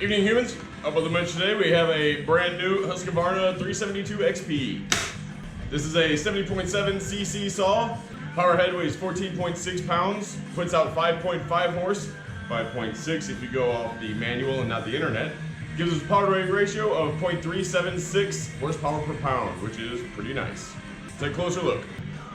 Evening humans, up on the bench today we have a brand new Husqvarna 372 XP. This is a 70.7 cc saw. Power head weighs 14.6 pounds, puts out 5.5 horse, 5.6 if you go off the manual and not the internet. Gives us a power to weight ratio of 0.376 horsepower per pound, which is pretty nice. Let's take a closer look.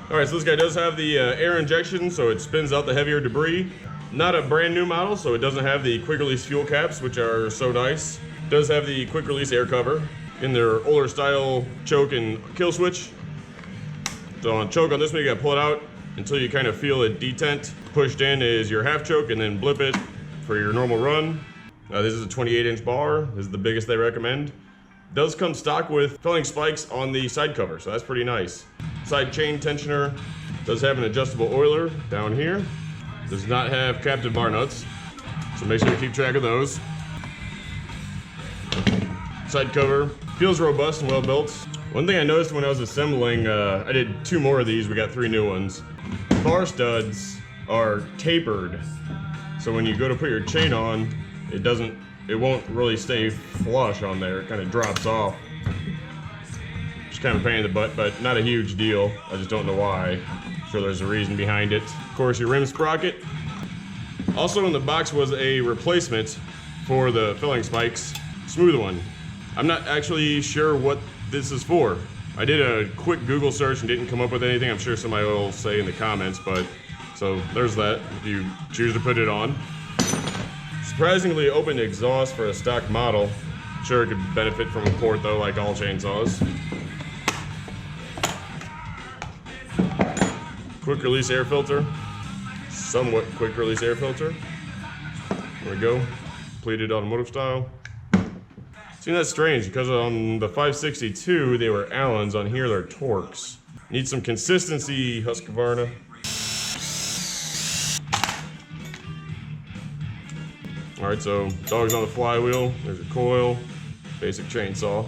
Alright, so this guy does have the air injection, so it spins out the heavier debris. Not a brand new model, so it doesn't have the quick release fuel caps, which are so nice. It does have the quick release air cover in their older style choke and kill switch. So on choke on this one, you gotta pull it out until you kind of feel it detent. Pushed in is your half choke, and then blip it for your normal run. This is a 28-inch bar. This is the biggest they recommend. Does come stock with felling spikes on the side cover, so that's pretty nice. Side chain tensioner. Does have an adjustable oiler down here. Does not have captive bar nuts, so make sure you keep track of those. Side cover feels robust and well built. One thing I noticed when I was assembling, I did 2 more of these. We got 3 new ones. Bar studs are tapered, so when you go to put your chain on, it won't really stay flush on there. It kind of drops off. Just kind of a pain in the butt, but not a huge deal. I just don't know why. I'm sure there's a reason behind it. Of course, your rim sprocket. Also in the box was a replacement for the filling spikes, smooth one. I'm not actually sure what this is for. I did a quick Google search and didn't come up with anything. I'm sure somebody will say in the comments, but so there's that if you choose to put it on. Surprisingly open exhaust for a stock model. Sure, it could benefit from a port though, like all chainsaws. Quick release air filter. Somewhat quick release air filter. There we go. Pleated automotive style. See, that's strange because on the 562 they were Allens, on here they're Torx. Need some consistency, Husqvarna. Alright, so dogs on the flywheel, there's a coil, basic chainsaw.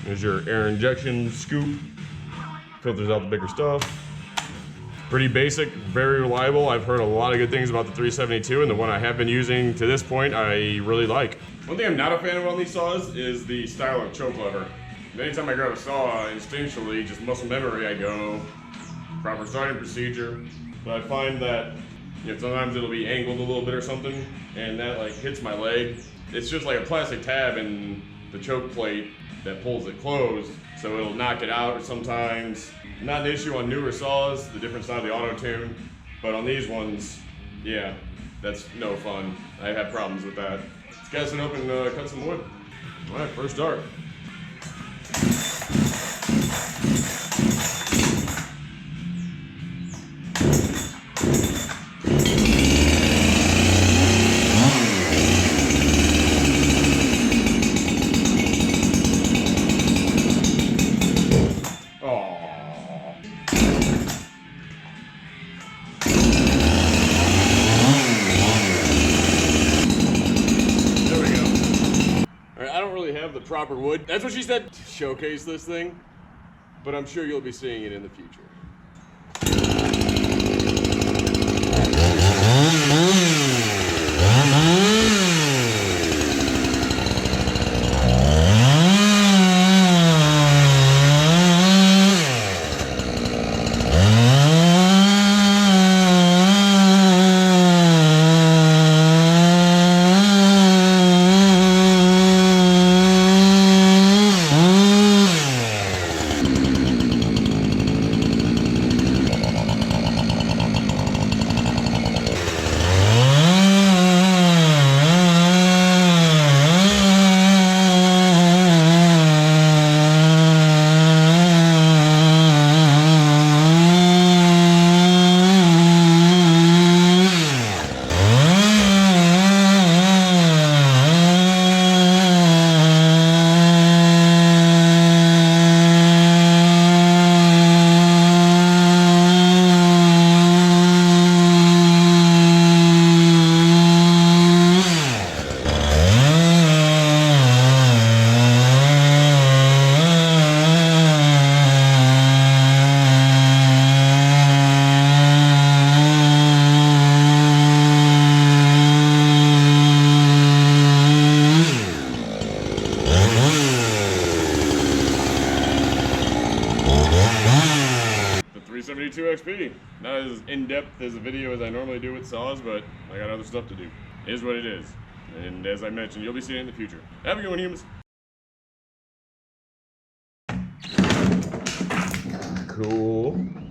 There's your air injection scoop, filters out the bigger stuff. Pretty basic, very reliable. I've heard a lot of good things about the 372, and the one I have been using to this point I really like. One thing I'm not a fan of on these saws is the style of choke lever. Anytime I grab a saw, instinctually, just muscle memory, I go proper starting procedure. But I find that sometimes it'll be angled a little bit or something, and that like hits my leg. It's just like a plastic tab in the choke plate that pulls it closed, so it'll knock it out sometimes. Not an issue on newer saws, the different side of the auto tune, but on these ones, yeah, that's no fun. I have problems with that. Let's gas it up and cut some wood. All right, first dart. Have the proper wood. That's what she said. Showcase this thing, but I'm sure you'll be seeing it in the future. XP. Not as in-depth as a video as I normally do with saws, but I got other stuff to do. It is what it is. And as I mentioned, you'll be seeing it in the future. Have a good one, humans. Cool.